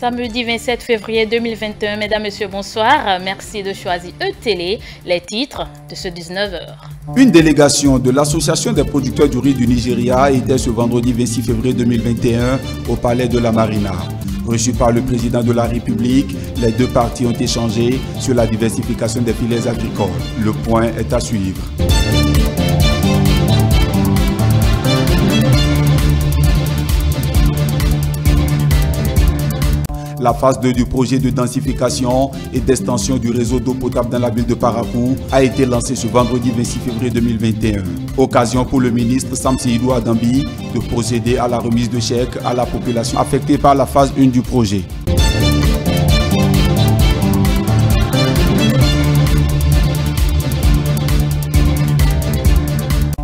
Samedi 27 février 2021, mesdames, messieurs, bonsoir. Merci de choisir E-Télé, les titres de ce 19h. Une délégation de l'Association des producteurs du riz du Nigeria était ce vendredi 26 février 2021 au Palais de la Marina. Reçu par le président de la République, les deux parties ont échangé sur la diversification des filières agricoles. Le point est à suivre. La phase 2 du projet de densification et d'extension du réseau d'eau potable dans la ville de Parakou a été lancée ce vendredi 26 février 2021. Occasion pour le ministre Samseydou Adambi de procéder à la remise de chèques à la population affectée par la phase 1 du projet.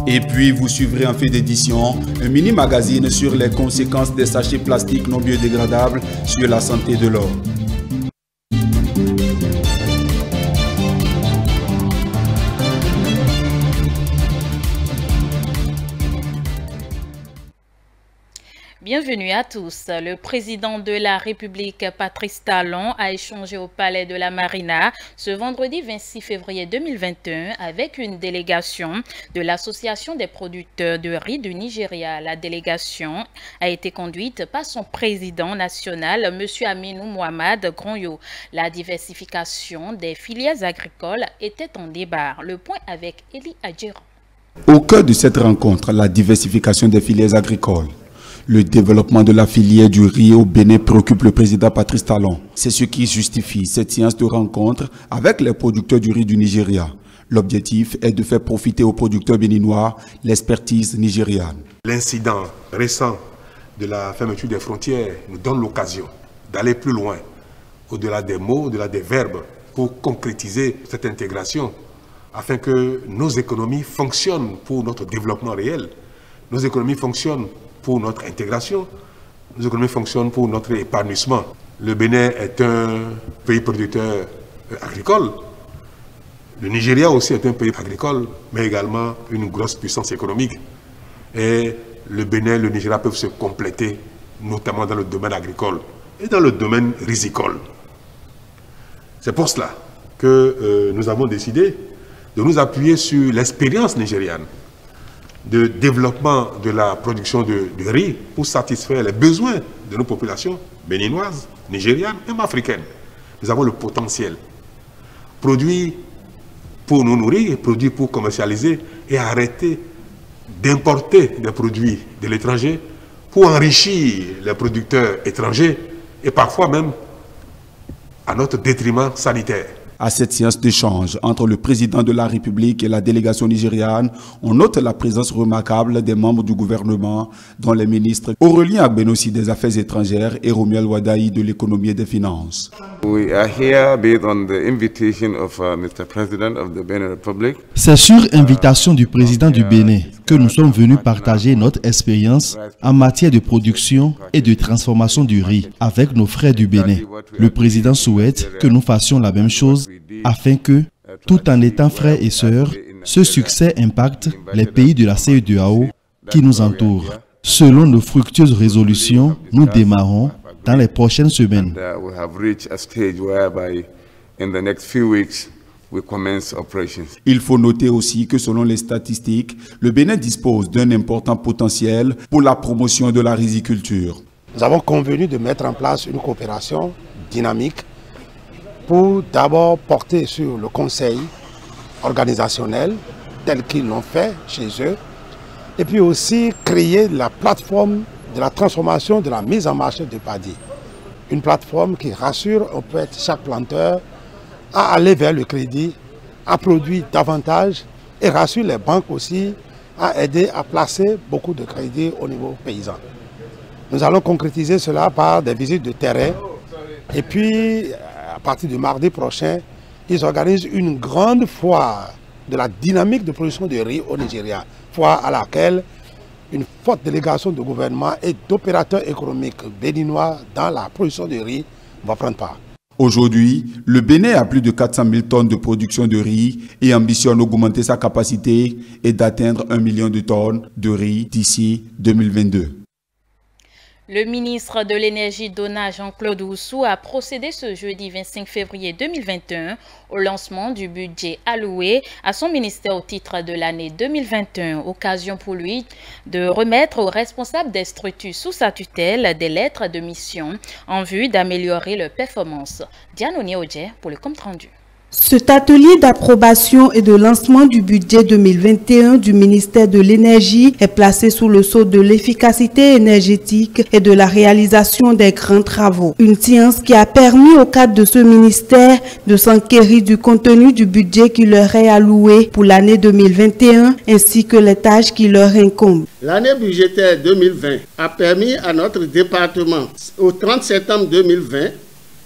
Et puis, vous suivrez en fin d'édition un mini-magazine sur les conséquences des sachets plastiques non biodégradables sur la santé de l'homme. Bienvenue à tous. Le président de la République, Patrice Talon, a échangé au Palais de la Marina ce vendredi 26 février 2021 avec une délégation de l'Association des producteurs de riz du Nigeria. La délégation a été conduite par son président national, M. Aminou Mohamed Gronyo. La diversification des filières agricoles était en débat. Le point avec Eli Adjiran. Au cœur de cette rencontre, la diversification des filières agricoles. Le développement de la filière du riz au Bénin préoccupe le président Patrice Talon. C'est ce qui justifie cette séance de rencontre avec les producteurs du riz du Nigeria. L'objectif est de faire profiter aux producteurs béninois l'expertise nigériane. L'incident récent de la fermeture des frontières nous donne l'occasion d'aller plus loin, au-delà des mots, au-delà des verbes, pour concrétiser cette intégration, afin que nos économies fonctionnent pour notre développement réel, nos économies fonctionnent pour notre intégration, nos économies fonctionnent pour notre épanouissement. Le Bénin est un pays producteur agricole. Le Nigeria aussi est un pays agricole, mais également une grosse puissance économique. Et le Bénin et le Nigeria peuvent se compléter, notamment dans le domaine agricole et dans le domaine risicole. C'est pour cela que nous avons décidé de nous appuyer sur l'expérience nigériane de développement de la production de riz pour satisfaire les besoins de nos populations béninoises, nigérianes et même africaines. Nous avons le potentiel. Produire pour nous nourrir, produire pour commercialiser et arrêter d'importer des produits de l'étranger pour enrichir les producteurs étrangers et parfois même à notre détriment sanitaire. À cette séance d'échange entre le président de la République et la délégation nigériane, on note la présence remarquable des membres du gouvernement, dont les ministres Aurélien Agbenossi des Affaires étrangères et Romuald Wadaï de l'économie et des finances. C'est sur invitation du président du Bénin que nous sommes venus partager notre expérience en matière de production et de transformation du riz avec nos frères du Bénin. Le président souhaite que nous fassions la même chose afin que, tout en étant frères et sœurs, ce succès impacte les pays de la CEDEAO qui nous entourent. Selon nos fructueuses résolutions, nous démarrons dans les prochaines semaines. Il faut noter aussi que selon les statistiques, le Bénin dispose d'un important potentiel pour la promotion de la riziculture. Nous avons convenu de mettre en place une coopération dynamique pour d'abord porter sur le conseil organisationnel tel qu'ils l'ont fait chez eux et puis aussi créer la plateforme de la transformation de la mise en marché du paddy. Une plateforme qui rassure en fait chaque planteur à aller vers le crédit, à produire davantage et rassure les banques aussi à aider à placer beaucoup de crédits au niveau paysan. Nous allons concrétiser cela par des visites de terrain et puis à partir du mardi prochain, ils organisent une grande foire de la dynamique de production de riz au Nigeria. Foire à laquelle une forte délégation de gouvernement et d'opérateurs économiques béninois dans la production de riz va prendre part. Aujourd'hui, le Bénin a plus de 400 000 tonnes de production de riz et ambitionne augmenter sa capacité et d'atteindre 1 million de tonnes de riz d'ici 2022. Le ministre de l'Énergie, Dona Jean-Claude Oussou, a procédé ce jeudi 25 février 2021 au lancement du budget alloué à son ministère au titre de l'année 2021. Occasion pour lui de remettre aux responsables des structures sous sa tutelle des lettres de mission en vue d'améliorer leur performance. Diane Oniaodje pour le compte rendu. Cet atelier d'approbation et de lancement du budget 2021 du ministère de l'Énergie est placé sous le sceau de l'efficacité énergétique et de la réalisation des grands travaux. Une science qui a permis au cadre de ce ministère de s'enquérir du contenu du budget qui leur est alloué pour l'année 2021 ainsi que les tâches qui leur incombent. L'année budgétaire 2020 a permis à notre département, au 30 septembre 2020,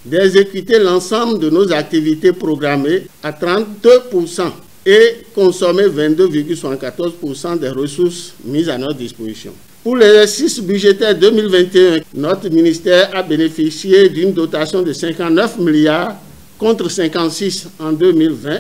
d'exécuter l'ensemble de nos activités programmées à 32% et consommer 22,74% des ressources mises à notre disposition. Pour l'exercice budgétaire 2021, notre ministère a bénéficié d'une dotation de 59 milliards contre 56 en 2020,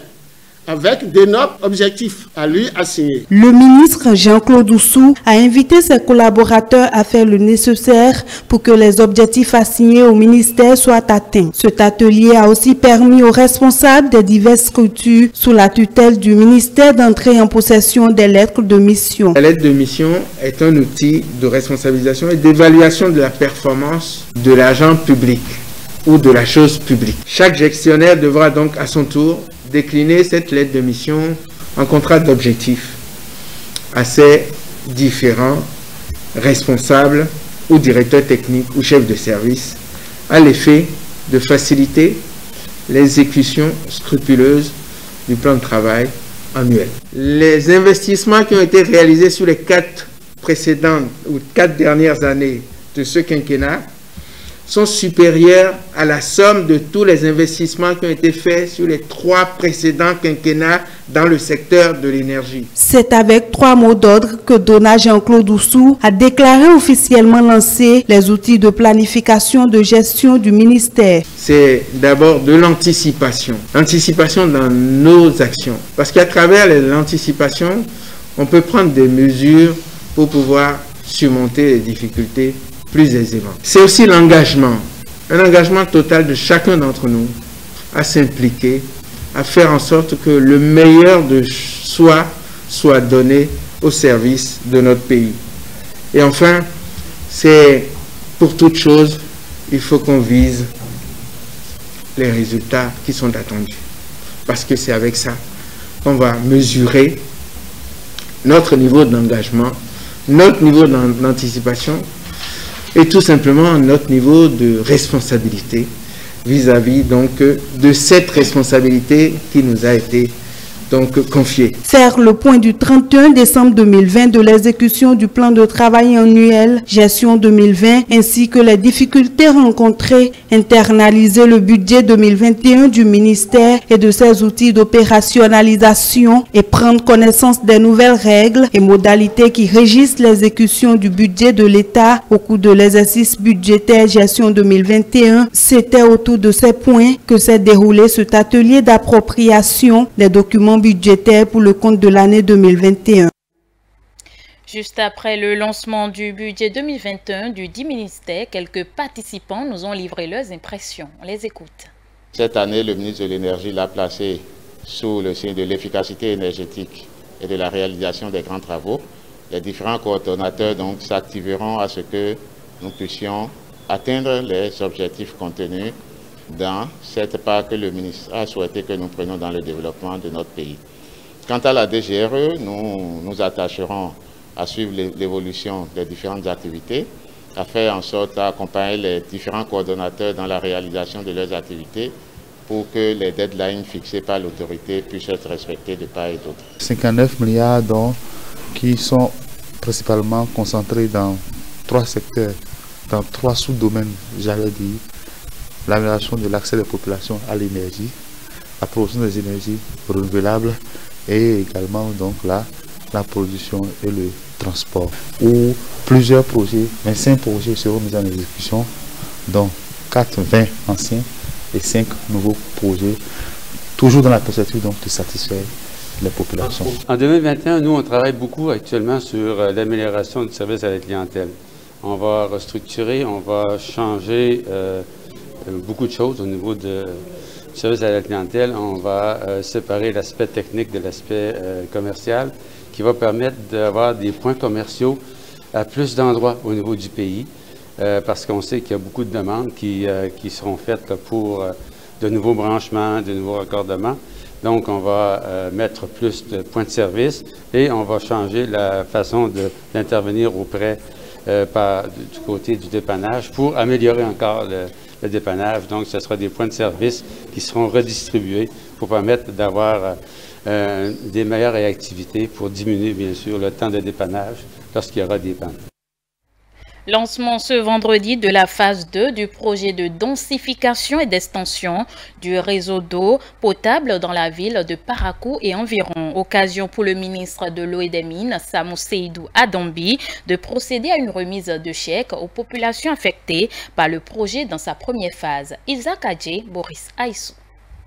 avec d'énormes objectifs à lui assigner. Le ministre Jean-Claude Oussou a invité ses collaborateurs à faire le nécessaire pour que les objectifs assignés au ministère soient atteints. Cet atelier a aussi permis aux responsables des diverses structures sous la tutelle du ministère d'entrer en possession des lettres de mission. La lettre de mission est un outil de responsabilisation et d'évaluation de la performance de l'agent public ou de la chose publique. Chaque gestionnaire devra donc à son tour décliner cette lettre de mission en contrat d'objectifs à ses différents responsables ou directeurs techniques ou chefs de service à l'effet de faciliter l'exécution scrupuleuse du plan de travail annuel. Les investissements qui ont été réalisés sur les 4 précédentes ou 4 dernières années de ce quinquennat sont supérieurs à la somme de tous les investissements qui ont été faits sur les 3 précédents quinquennats dans le secteur de l'énergie. C'est avec 3 mots d'ordre que Dona Jean-Claude Oussou a déclaré officiellement lancer les outils de planification de gestion du ministère. C'est d'abord de l'anticipation. L'anticipation dans nos actions. Parce qu'à travers l'anticipation, on peut prendre des mesures pour pouvoir surmonter les difficultés plus aisément. C'est aussi l'engagement, un engagement total de chacun d'entre nous à s'impliquer, à faire en sorte que le meilleur de soi soit donné au service de notre pays. Et enfin, c'est pour toute chose, il faut qu'on vise les résultats qui sont attendus. Parce que c'est avec ça qu'on va mesurer notre niveau d'engagement, notre niveau d'anticipation, et tout simplement notre niveau de responsabilité vis-à-vis donc de cette responsabilité qui nous a été donc confiée. Faire le point du 31 décembre 2020 de l'exécution du plan de travail annuel gestion 2020 ainsi que les difficultés rencontrées, internaliser le budget 2021 du ministère et de ses outils d'opérationnalisation et prendre connaissance des nouvelles règles et modalités qui régissent l'exécution du budget de l'État au cours de l'exercice budgétaire gestion 2021. C'était autour de ces points que s'est déroulé cet atelier d'appropriation des documents budgétaire pour le compte de l'année 2021. Juste après le lancement du budget 2021 du 10 ministères, quelques participants nous ont livré leurs impressions. On les écoute. Cette année, le ministre de l'Énergie l'a placé sous le signe de l'efficacité énergétique et de la réalisation des grands travaux. Les différents coordonnateurs donc s'activeront à ce que nous puissions atteindre les objectifs contenus dans cette part que le ministre a souhaité que nous prenions dans le développement de notre pays. Quant à la DGRE, nous nous attacherons à suivre l'évolution des différentes activités, à faire en sorte d'accompagner les différents coordonnateurs dans la réalisation de leurs activités pour que les deadlines fixées par l'autorité puissent être respectées de part et d'autre. 59 milliards donc, qui sont principalement concentrés dans 3 secteurs, dans 3 sous-domaines, j'allais dire. L'amélioration de l'accès des populations à l'énergie, la production des énergies renouvelables et également donc la production et le transport. Où plusieurs projets, 25 projets seront mis en exécution, dont 20 anciens et 5 nouveaux projets, toujours dans la perspective donc de satisfaire les populations. En 2021, nous on travaille beaucoup actuellement sur l'amélioration du service à la clientèle. On va restructurer, on va changer beaucoup de choses au niveau du service à la clientèle. On va séparer l'aspect technique de l'aspect commercial qui va permettre d'avoir des points commerciaux à plus d'endroits au niveau du pays parce qu'on sait qu'il y a beaucoup de demandes qui seront faites pour de nouveaux branchements, de nouveaux raccordements. Donc, on va mettre plus de points de service et on va changer la façon d'intervenir auprès du côté du dépannage pour améliorer encore le dépannage. Donc, ce sera des points de service qui seront redistribués pour permettre d'avoir des meilleures réactivités pour diminuer, bien sûr, le temps de dépannage lorsqu'il y aura des pannes. Lancement ce vendredi de la phase 2 du projet de densification et d'extension du réseau d'eau potable dans la ville de Parakou et environ. Occasion pour le ministre de l'Eau et des Mines, Samou Seydou Adambi, de procéder à une remise de chèques aux populations affectées par le projet dans sa première phase. Isaac Adjé, Boris Aïssou.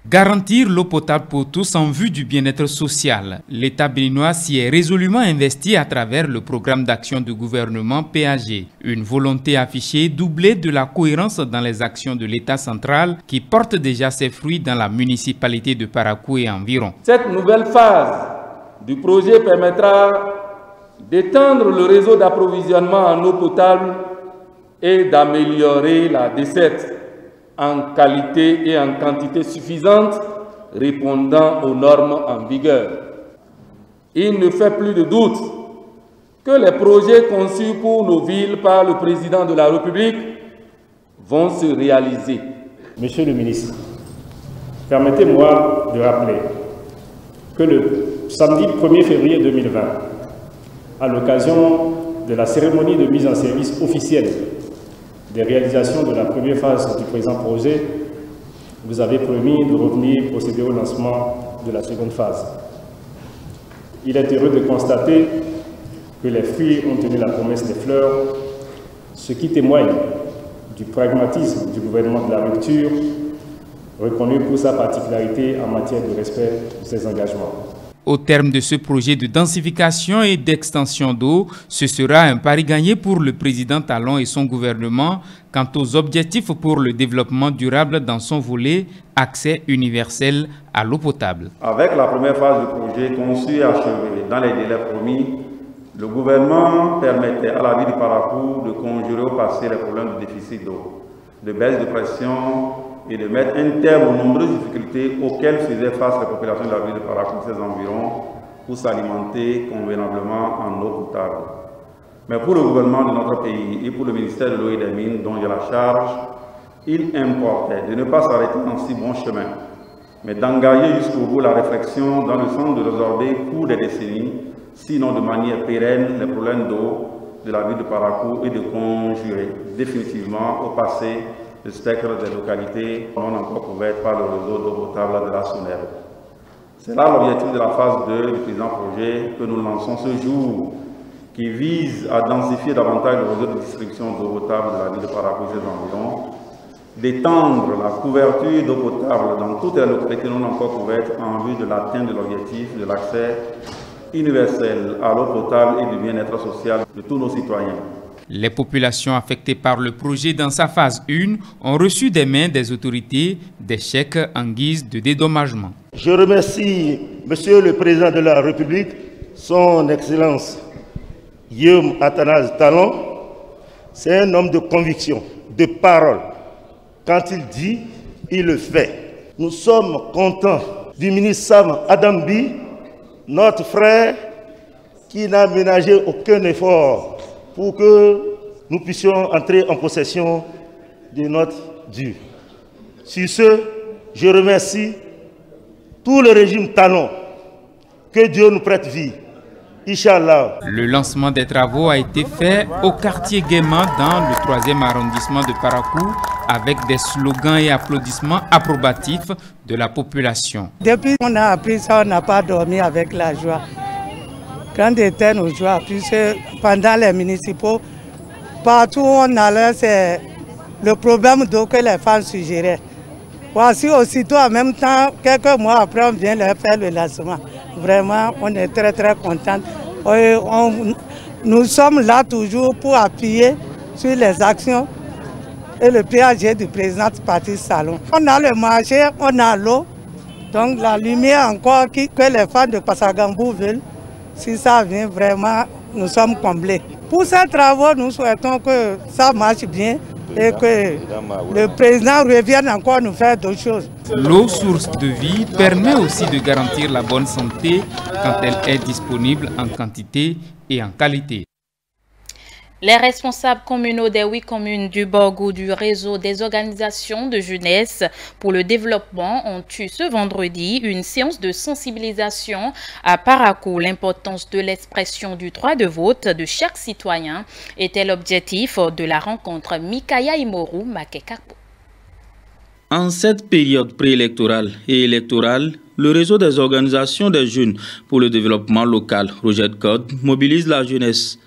Garantir l'eau potable pour tous en vue du bien-être social. L'État béninois s'y est résolument investi à travers le programme d'action du gouvernement PAG. Une volonté affichée doublée de la cohérence dans les actions de l'État central qui porte déjà ses fruits dans la municipalité de Parakou et environ. Cette nouvelle phase du projet permettra d'étendre le réseau d'approvisionnement en eau potable et d'améliorer la desserte en qualité et en quantité suffisante, répondant aux normes en vigueur. Il ne fait plus de doute que les projets conçus pour nos villes par le président de la République vont se réaliser. Monsieur le ministre, permettez-moi de rappeler que le samedi 1er février 2020, à l'occasion de la cérémonie de mise en service officielle des réalisations de la première phase du présent projet, vous avez promis de revenir procéder au lancement de la seconde phase. Il est heureux de constater que les fruits ont tenu la promesse des fleurs, ce qui témoigne du pragmatisme du gouvernement de la rupture, reconnu pour sa particularité en matière de respect de ses engagements. Au terme de ce projet de densification et d'extension d'eau, ce sera un pari gagné pour le président Talon et son gouvernement quant aux objectifs pour le développement durable dans son volet accès universel à l'eau potable. Avec la première phase du projet conçu et achevé dans les délais promis, le gouvernement permettait à la ville de Parakou de conjurer au passé les problèmes de déficit d'eau, de baisse de pression et de mettre un terme aux nombreuses difficultés auxquelles faisaient face les populations de la ville de Parakou et ses environs pour s'alimenter convenablement en eau potable. Mais pour le gouvernement de notre pays et pour le ministère de l'Eau et des Mines dont j'ai la charge, il importait de ne pas s'arrêter dans si bon chemin, mais d'engager jusqu'au bout la réflexion dans le sens de résorber au cours des décennies, sinon de manière pérenne, les problèmes d'eau de la ville de Parakou et de conjurer définitivement au passé le spectre des localités non encore couvertes par le réseau d'eau potable de la SONER. C'est là l'objectif de la phase 2 du présent projet que nous lançons ce jour, qui vise à densifier davantage le réseau de distribution d'eau potable de la ville de Parakou et ses environs, d'étendre la couverture d'eau potable dans toutes les localités non encore couvertes en vue de l'atteinte de l'objectif de l'accès universel à l'eau potable et du bien-être social de tous nos citoyens. Les populations affectées par le projet dans sa phase 1 ont reçu des mains des autorités des chèques en guise de dédommagement. Je remercie Monsieur le Président de la République, son Excellence Guillaume Athanase Talon. C'est un homme de conviction, de parole. Quand il dit, il le fait. Nous sommes contents du ministre Sam Adambi, notre frère, qui n'a ménagé aucun effort pour que nous puissions entrer en possession de notre dû. Sur ce, je remercie tout le régime Talon. Que Dieu nous prête vie. Inch'Allah. Le lancement des travaux a été fait au quartier Guéman dans le 3e arrondissement de Parakou avec des slogans et applaudissements approbatifs de la population. Depuis qu'on a appris ça, on n'a pas dormi avec la joie. Quand était nos joies, puisque pendant les municipaux, partout où on allait, c'est le problème d'eau que les femmes suggéraient. Voici aussitôt, en même temps, quelques mois après, on vient leur faire le lancement. Vraiment, on est très très contents. Nous sommes là toujours pour appuyer sur les actions et le PAG du président Patrice Talon. On a le marché, on a l'eau, donc la lumière encore que les fans de Passagambou veulent, si ça vient vraiment, nous sommes comblés. Pour ces travaux, nous souhaitons que ça marche bien et que le président revienne encore nous faire d'autres choses. L'eau, source de vie, permet aussi de garantir la bonne santé quand elle est disponible en quantité et en qualité. Les responsables communaux des 8 communes du Borgou du réseau des organisations de jeunesse pour le développement ont eu ce vendredi une séance de sensibilisation à Parakou. L'importance de l'expression du droit de vote de chaque citoyen était l'objectif de la rencontre. Mikaya Imoru Makekapo. En cette période préélectorale et électorale, le réseau des organisations des jeunes pour le développement local, ROJEDCODE, mobilise la jeunesse.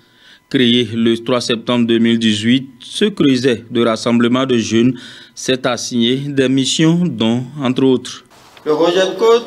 Créé le 3 septembre 2018, ce creuset de rassemblement de jeunes s'est assigné des missions dont, entre autres, le ROJEDCODE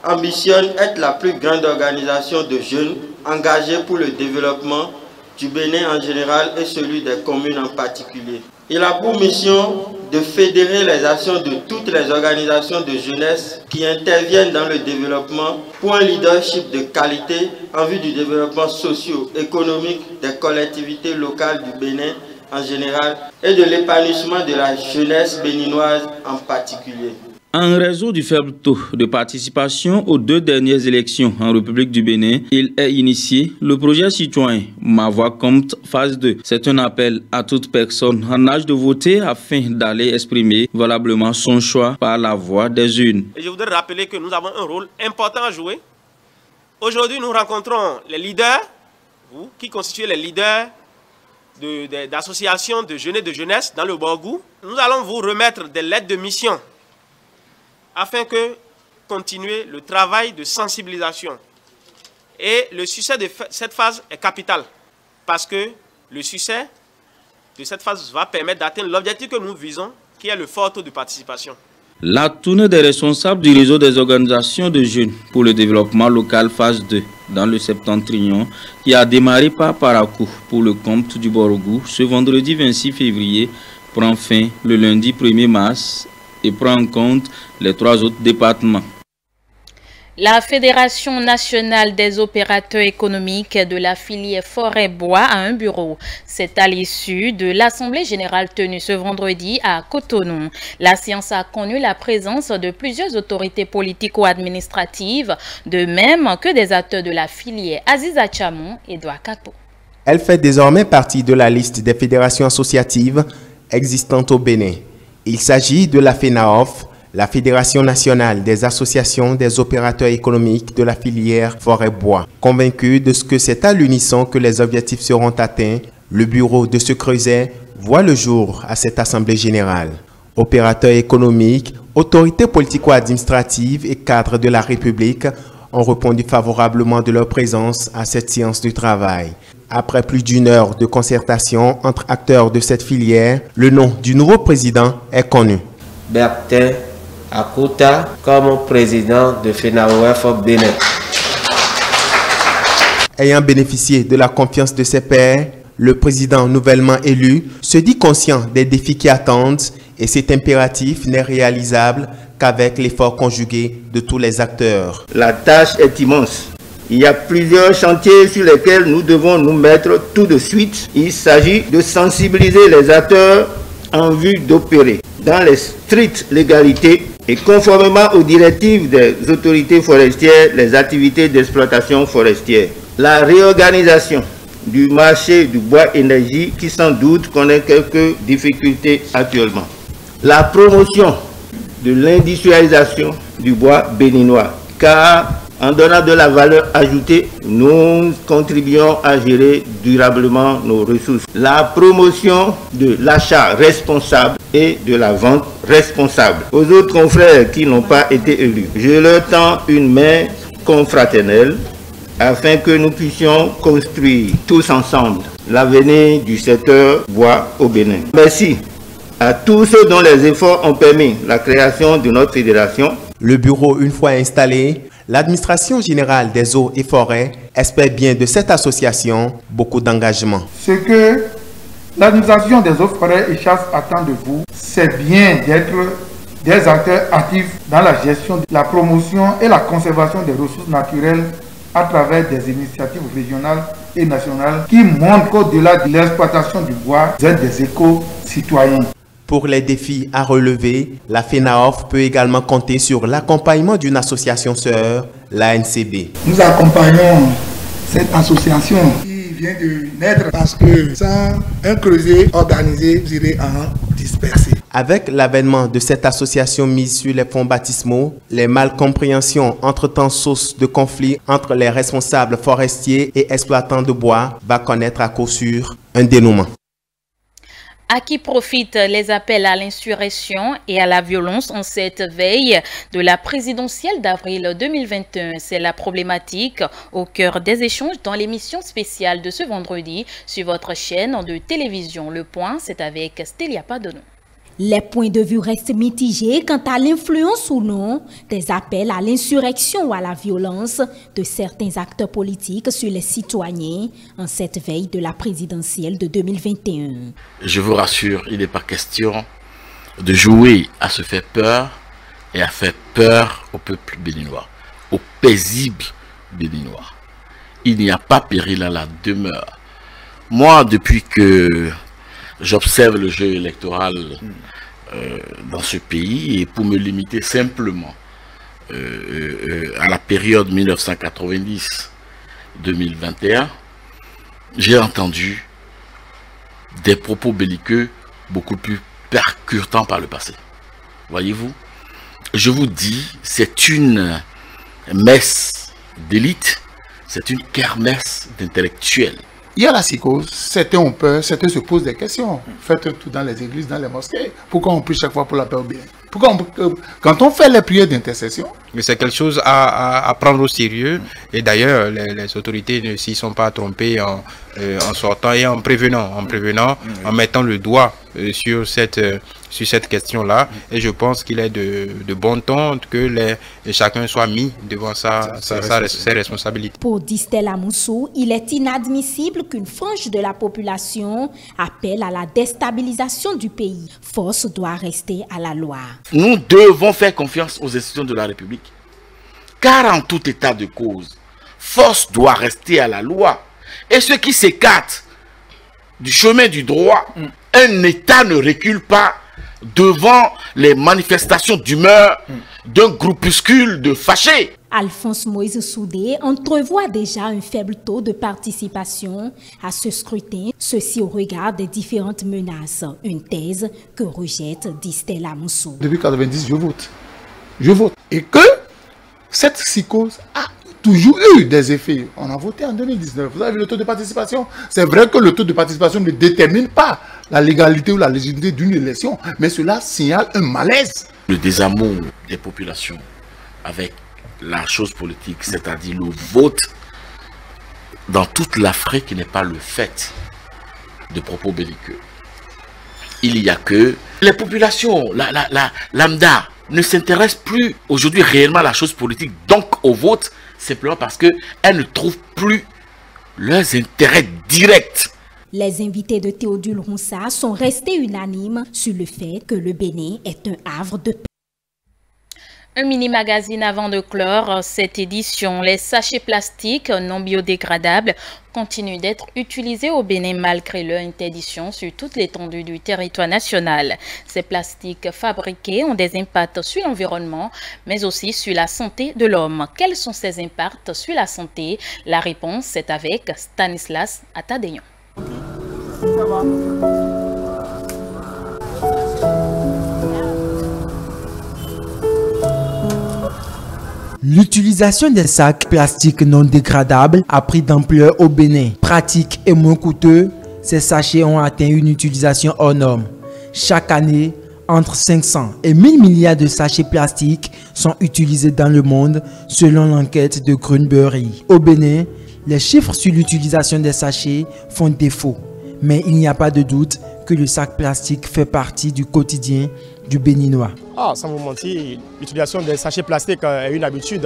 ambitionne être la plus grande organisation de jeunes engagés pour le développement du Bénin en général et celui des communes en particulier. Il a pour mission de fédérer les actions de toutes les organisations de jeunesse qui interviennent dans le développement pour un leadership de qualité en vue du développement socio-économique des collectivités locales du Bénin en général et de l'épanouissement de la jeunesse béninoise en particulier. En raison du faible taux de participation aux 2 dernières élections en République du Bénin, il est initié le projet citoyen Ma Voix Compte phase 2. C'est un appel à toute personne en âge de voter afin d'aller exprimer valablement son choix par la voix des urnes. Et je voudrais rappeler que nous avons un rôle important à jouer. Aujourd'hui, nous rencontrons les leaders, vous qui constituez les leaders d'associations de jeunes et de jeunesse dans le Borgou. Nous allons vous remettre des lettres de mission afin que continuer le travail de sensibilisation. Et le succès de cette phase est capital, parce que le succès de cette phase va permettre d'atteindre l'objectif que nous visons, qui est le fort taux de participation. La tournée des responsables du réseau des organisations de jeunes pour le développement local phase 2 dans le Septentrion, qui a démarré par Parakou pour le compte du Borgou ce vendredi 26 février, prend fin le lundi 1er mars et prend en compte les 3 autres départements. La Fédération nationale des opérateurs économiques de la filière forêt-bois a un bureau. C'est à l'issue de l'Assemblée générale tenue ce vendredi à Cotonou. La séance a connu la présence de plusieurs autorités politiques ou administratives, de même que des acteurs de la filière. Aziza Chamon et Edouard Kapo. Elle fait désormais partie de la liste des fédérations associatives existantes au Bénin. Il s'agit de la FENAOF, la Fédération nationale des associations des opérateurs économiques de la filière forêt-bois. Convaincu de ce que c'est à l'unisson que les objectifs seront atteints, le bureau de ce creuset voit le jour à cette assemblée générale. Opérateurs économiques, autorités politico-administratives et cadres de la République ont répondu favorablement de leur présence à cette séance de travail. Après plus d'1 heure de concertation entre acteurs de cette filière, le nom du nouveau président est connu. Bertin Akouta comme président de FENAOF Bénin. Ayant bénéficié de la confiance de ses pairs, le président nouvellement élu se dit conscient des défis qui attendent et cet impératif n'est réalisable qu'avec l'effort conjugué de tous les acteurs. La tâche est immense. Il y a plusieurs chantiers sur lesquels nous devons nous mettre tout de suite. Il s'agit de sensibiliser les acteurs en vue d'opérer dans les strictes légalités et conformément aux directives des autorités forestières les activités d'exploitation forestière. La réorganisation du marché du bois énergie qui sans doute connaît quelques difficultés actuellement. La promotion de l'industrialisation du bois béninois, car en donnant de la valeur ajoutée, nous contribuons à gérer durablement nos ressources. La promotion de l'achat responsable et de la vente responsable. Aux autres confrères qui n'ont pas été élus, je leur tends une main confraternelle afin que nous puissions construire tous ensemble l'avenir du secteur bois au Bénin. Merci à tous ceux dont les efforts ont permis la création de notre fédération. Le bureau, une fois installé, l'administration générale des eaux et forêts espère bien de cette association beaucoup d'engagement. Ce que L'administration des eaux, forêts et chasses attend de vous, c'est bien d'être des acteurs actifs dans la gestion, la promotion et la conservation des ressources naturelles à travers des initiatives régionales et nationales qui montrent qu'au-delà de l'exploitation du bois, vous êtes des éco-citoyens. Pour les défis à relever, la FENAOF peut également compter sur l'accompagnement d'une association sœur, l'ANCB. Nous accompagnons cette association qui vient de naître parce que sans un creuset organisé, vous irez en disperser. Avec l'avènement de cette association mise sur les fonds baptismaux, les malcompréhensions entre-temps source de conflits entre les responsables forestiers et exploitants de bois va connaître à coup sûr un dénouement. À qui profitent les appels à l'insurrection et à la violence en cette veille de la présidentielle d'avril 2021? C'est la problématique au cœur des échanges dans l'émission spéciale de ce vendredi sur votre chaîne de télévision. Le Point, c'est avec Stélia Padono. Les points de vue restent mitigés quant à l'influence ou non des appels à l'insurrection ou à la violence de certains acteurs politiques sur les citoyens en cette veille de la présidentielle de 2021. Je vous rassure, il n'est pas question de jouer à se faire peur et à faire peur au peuple béninois, au paisible béninois. Il n'y a pas péril à la demeure. Moi, depuis que j'observe le jeu électoral dans ce pays, et pour me limiter simplement à la période 1990-2021, j'ai entendu des propos belliqueux beaucoup plus percutants par le passé. Voyez-vous, je vous dis, c'est une messe d'élite, c'est une kermesse d'intellectuels. Il y a la psychose, certains ont peur, certains se posent des questions. Faites tout dans les églises, dans les mosquées. Pourquoi on prie chaque fois pour la paix au bien? Pourquoi quand on fait les prières d'intercession? Mais c'est quelque chose à prendre au sérieux. Et d'ailleurs, les autorités ne s'y sont pas trompées en sortant et en prévenant, en mettant le doigt sur cette question-là. Et je pense qu'il est de bon ton que chacun soit mis devant ses responsabilités. Pour Distel Amoussou, il est inadmissible qu'une frange de la population appelle à la déstabilisation du pays. Force doit rester à la loi. Nous devons faire confiance aux institutions de la République. Car en tout état de cause, force doit rester à la loi. Et ceux qui s'écartent du chemin du droit, un État ne recule pas devant les manifestations d'humeur d'un groupuscule de fâchés. Alphonse Moïse Soudé entrevoit déjà un faible taux de participation à ce scrutin, ceci au regard des différentes menaces, une thèse que rejette Distel Amoussou. Depuis 1990, je vote. Et que cette psychose a toujours eu des effets. On a voté en 2019. Vous avez vu le taux de participation? C'est vrai que le taux de participation ne détermine pas la légalité ou la légitimité d'une élection, mais cela signale un malaise. Le désamour des populations avec la chose politique, c'est-à-dire le vote dans toute l'Afrique n'est pas le fait de propos belliqueux. Il y a que les populations, la lambda, ne s'intéressent plus aujourd'hui réellement à la chose politique, donc au vote, simplement parce qu'elles ne trouvent plus leurs intérêts directs. Les invités de Théodule Roussat sont restés unanimes sur le fait que le Bénin est un havre de paix. Un mini-magazine avant de clore cette édition. Les sachets plastiques non biodégradables continuent d'être utilisés au Bénin malgré leur interdiction sur toute l'étendue du territoire national. Ces plastiques fabriqués ont des impacts sur l'environnement, mais aussi sur la santé de l'homme. Quels sont ces impacts sur la santé? La réponse est avec Stanislas Atadeyon. L'utilisation des sacs plastiques non dégradables a pris d'ampleur au Bénin. Pratique et moins coûteux, ces sachets ont atteint une utilisation hors norme. Chaque année, entre 500 et 1000 milliards de sachets plastiques sont utilisés dans le monde selon l'enquête de Greenberry. Au Bénin, les chiffres sur l'utilisation des sachets font défaut. Mais il n'y a pas de doute que le sac plastique fait partie du quotidien du Béninois. Sans vous mentir, l'utilisation des sachets plastiques est une habitude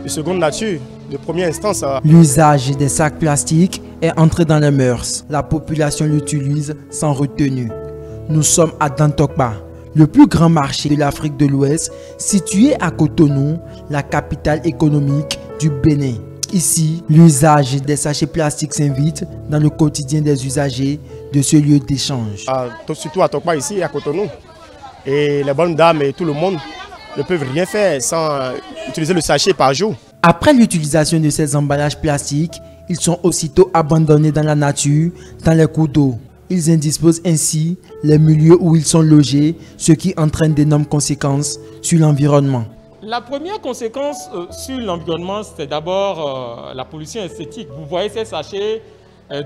de seconde nature, de première instance. L'usage des sacs plastiques est entré dans les mœurs. La population l'utilise sans retenue. Nous sommes à Dantokba, le plus grand marché de l'Afrique de l'Ouest, situé à Cotonou, la capitale économique du Bénin. Ici, l'usage des sachets plastiques s'invite dans le quotidien des usagers de ce lieu d'échange. Surtout à Tokba, ici, à Cotonou. Et les bonnes dames et tout le monde ne peuvent rien faire sans utiliser le sachet par jour. Après l'utilisation de ces emballages plastiques, ils sont aussitôt abandonnés dans la nature, dans les cours d'eau. Ils indisposent ainsi les milieux où ils sont logés, ce qui entraîne d'énormes conséquences sur l'environnement. La première conséquence sur l'environnement, c'est d'abord la pollution esthétique. Vous voyez ces sachets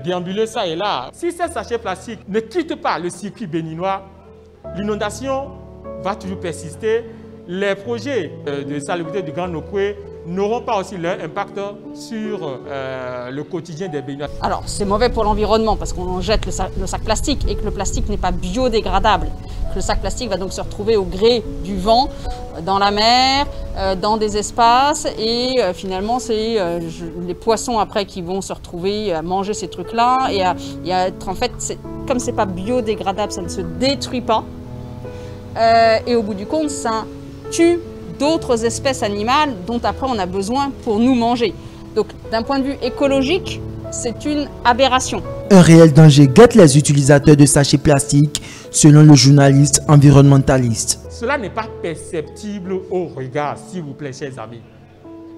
déambuler ça et là. Si ces sachets plastiques ne quittent pas le circuit béninois, l'inondation va toujours persister. Les projets de salubrité du Grand Nokoué n'auront pas aussi leur impact sur le quotidien des Béninois. Alors, c'est mauvais pour l'environnement parce qu'on jette le sac plastique et que le plastique n'est pas biodégradable. Le sac plastique va donc se retrouver au gré du vent, dans la mer, dans des espaces et finalement, c'est les poissons après qui vont se retrouver à manger ces trucs-là et en fait, comme c'est pas biodégradable, ça ne se détruit pas. Et au bout du compte, ça tue d'autres espèces animales dont après on a besoin pour nous manger. Donc d'un point de vue écologique, c'est une aberration. Un réel danger guette les utilisateurs de sachets plastiques, selon le journaliste environnementaliste. Cela n'est pas perceptible au regard, s'il vous plaît, chers amis.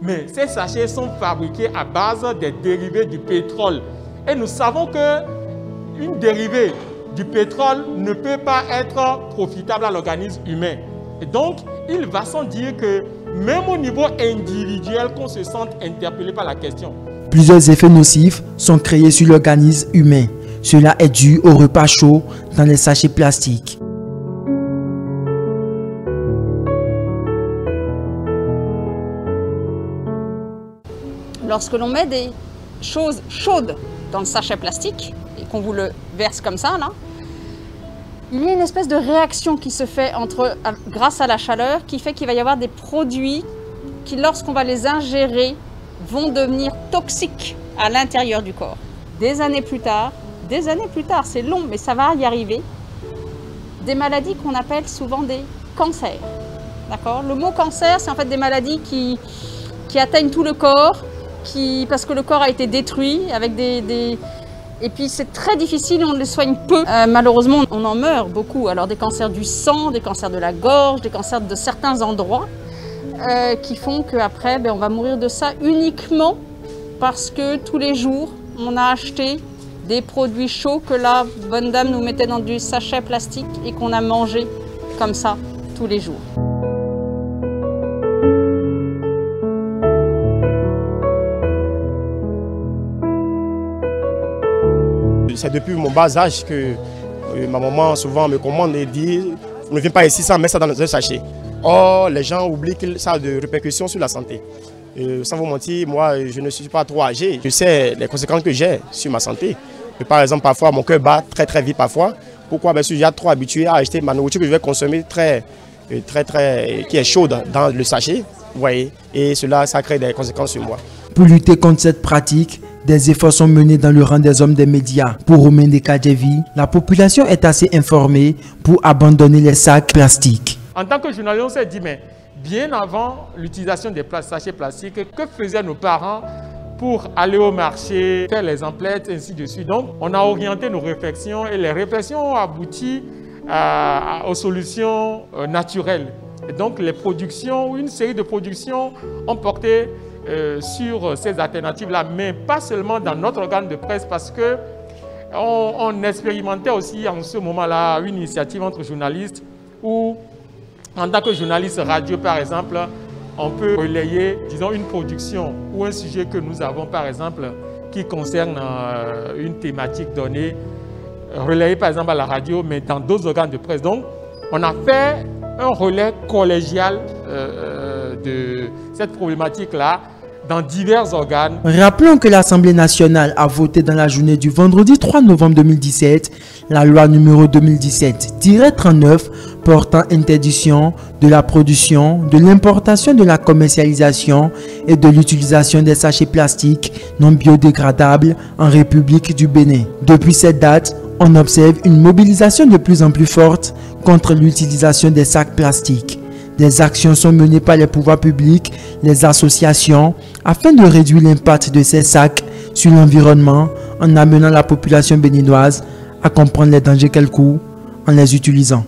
Mais ces sachets sont fabriqués à base des dérivés du pétrole. Et nous savons qu'une dérivée du pétrole ne peut pas être profitable à l'organisme humain. Et donc, il va sans dire que même au niveau individuel, qu'on se sente interpellé par la question. Plusieurs effets nocifs sont créés sur l'organisme humain. Cela est dû au repas chaud dans les sachets plastiques. Lorsque l'on met des choses chaudes dans le sachet plastique et qu'on vous le verse comme ça, là, il y a une espèce de réaction qui se fait grâce à la chaleur qui fait qu'il va y avoir des produits qui, lorsqu'on va les ingérer, vont devenir toxiques à l'intérieur du corps. Des années plus tard, c'est long, mais ça va y arriver, des maladies qu'on appelle souvent des cancers. D'accord ? Le mot cancer, c'est en fait des maladies qui atteignent tout le corps, parce que le corps a été détruit avec Et puis c'est très difficile, on les soigne peu. Malheureusement, on en meurt beaucoup. Alors des cancers du sang, des cancers de la gorge, des cancers de certains endroits qui font qu'après, on va mourir de ça uniquement parce que tous les jours, on a acheté des produits chauds que la bonne dame nous mettait dans du sachet plastique et qu'on a mangé comme ça tous les jours. C'est depuis mon bas âge que ma maman souvent me commande et dit « Ne viens pas ici sans mettre ça dans un sachet ». Or, les gens oublient que ça a des répercussions sur la santé. Sans vous mentir, moi, je ne suis pas trop âgé. Je sais les conséquences que j'ai sur ma santé. Par exemple, parfois, mon cœur bat très vite parfois. Pourquoi? Parce que j'ai trop habitué à acheter ma nourriture que je vais consommer qui est chaude dans le sachet. Vous voyez, et cela, ça crée des conséquences sur moi. Pour lutter contre cette pratique, des efforts sont menés dans le rang des hommes des médias. Pour Romain Dekadjevi, la population est assez informée pour abandonner les sacs plastiques. En tant que journaliste, on s'est dit, mais bien avant l'utilisation des sachets plastiques, que faisaient nos parents pour aller au marché, faire les emplettes, ainsi de suite. Donc, on a orienté nos réflexions et les réflexions ont abouti aux solutions naturelles. Et donc, les productions, une série de productions ont porté sur ces alternatives-là, mais pas seulement dans notre organe de presse, parce qu'on expérimentait aussi en ce moment-là une initiative entre journalistes où, en tant que journaliste radio par exemple, on peut relayer, disons, une production ou un sujet que nous avons par exemple qui concerne une thématique donnée, relayé par exemple à la radio, mais dans d'autres organes de presse. Donc, on a fait un relais collégial de cette problématique-là dans divers organes. Rappelons que l'Assemblée nationale a voté dans la journée du vendredi 3 novembre 2017 la loi numéro 2017-39 portant interdiction de la production, de l'importation, de la commercialisation et de l'utilisation des sachets plastiques non biodégradables en République du Bénin. Depuis cette date, on observe une mobilisation de plus en plus forte contre l'utilisation des sacs plastiques. Des actions sont menées par les pouvoirs publics, les associations, afin de réduire l'impact de ces sacs sur l'environnement en amenant la population béninoise à comprendre les dangers qu'elle court en les utilisant.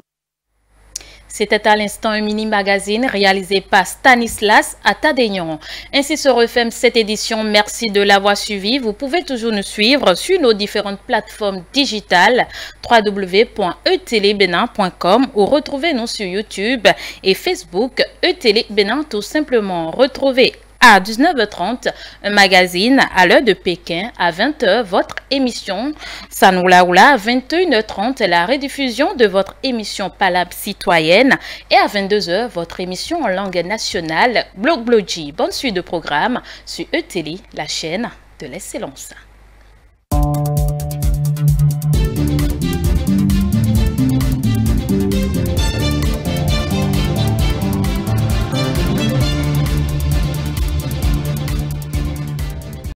C'était à l'instant un mini-magazine réalisé par Stanislas Atadegnon. Ainsi se referme cette édition. Merci de l'avoir suivi. Vous pouvez toujours nous suivre sur nos différentes plateformes digitales www.etelebénin.com ou retrouvez-nous sur YouTube et Facebook ETélé Bénin tout simplement. Retrouvez à 19h30, un magazine à l'heure de Pékin, à 20h, votre émission Sanoulaoula, à 21h30, la rediffusion de votre émission Palabre citoyenne et à 22h, votre émission en langue nationale Blog Blogi. Bonne suite de programme sur ETélé, la chaîne de l'excellence.